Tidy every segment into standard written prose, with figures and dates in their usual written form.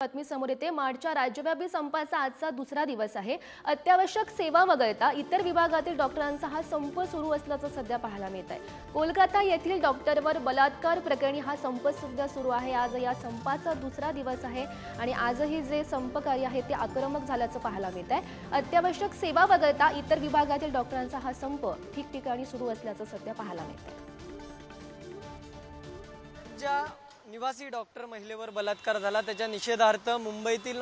बातमी समोर येते। मार्चच्या राज्यव्यापी संपाचा आजचा दुसरा दिवस आहे। अत्यावश्यक सेवा वगळता इतर विभागातील डॉक्टरांचा हा संप सुरू असल्याचं सध्या पाहायला मिळत आहे। कोलकाता येथील डॉक्टरवर बलात्कार प्रकरणी हा संप सध्या सुरू आहे। आज या संपाचा दुसरा दिवस आहे आणि आजही जे संप कार्य आहे ते आक्रमक झाल्याचं पाहायला मिळत आहे। अत्यावश्यक सेवा वगळता इतर विभागातील डॉक्टरांचा हा संप ठिकठिकाणी सुरू असल्याचं सध्या पाहायला मिळत आहे। निवासी डॉक्टर महिलेवर बलात्कार झाला त्याच्या निषेधार्थ मुंबईतील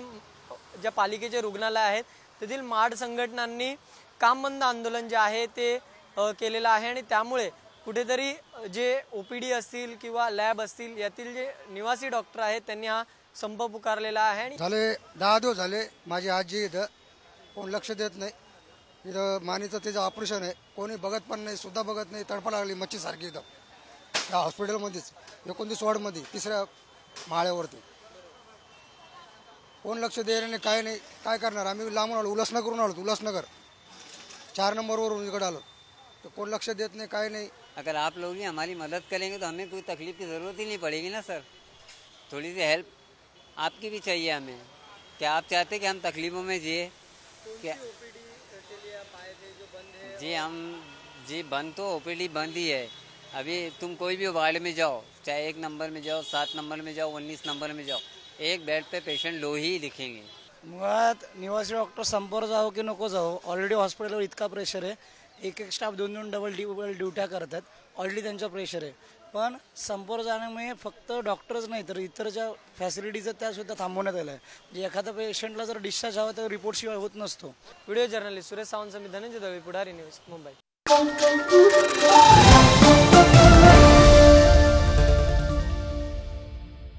ज्या पालिकेचे रुग्णालय आहेत तेथील माड संघटनांनी काम बंद आंदोलन जे आहे ते केलेलं आहे आणि त्यामुळे कुठेतरी जे ओपीडी असतील किंवा लॅब असतील यातील जे निवासी डॉक्टर आहेत त्यांनी हा संप पुकारलेला आहे। झाले 10 दिवस झाले माझी आजी इथं कोण लक्ष देत नाही। इथं मानीचं त्याचं ऑपरेशन आहे, कोणी बघत पण नाही, सुद्धा बघत नाही। तडफड लागली मच्छी सारखी इथं या हॉस्पिटलमध्येच 29 वॉर्डमध्ये 3ऱ्या माळ्यावरती कोण लक्ष देणार नाही, काय नाही। काय करणार आम्ही? लांबून आलो, उल्हासनगरहून आलो, उल्हासनगर 4 नंबरवरून इकडे आलो तो कोण लक्ष देत नाही, काय नहीं। अगर आप लोग ही हमारी मदद करेंगे तो हमें कोई तकलीफ की ज़रूरत ही नहीं पड़ेगी ना सर। थोड़ी सी हेल्प आपकी भी चाहिए हमें। क्या आप चाहते कि हम तकलीफ़ों में जिए? क्या जी बंद तो ओपीडी बंद ही है। अभी तुम कोई भी वार्ड में जाओ, चाहे 1 नंबर में जाओ, 7 नंबर में जाओ, 19 नंबर में जाओ, एक बेड पे पेशेंट लो ही दिखेंगे। मुळात निवासी डॉक्टर संपर्क जाओ की नको जाओ, ऑलरेडी हॉस्पिटलवर इतका प्रेशर आहे। एक स्टाफ 2 डबल ड्युट्या करतात, ऑलरेडी त्यांचा प्रेशर आहे। पण संपर्क जाण्यामुळे फक्त डॉक्टरच नाही तर इतर ज्या फॅसिलिटीज आहेत त्या सुद्धा थांबवण्यात आल्या आहे। म्हणजे एखाद्या पेशंटला जर डिस्चार्ज हवा तर रिपोर्ट शिवाय होत नसतो। व्हिडिओ जर्नलिस्ट सुरेश सावंत, धनंजय दवे, पुढारी न्यूज, मुंबई।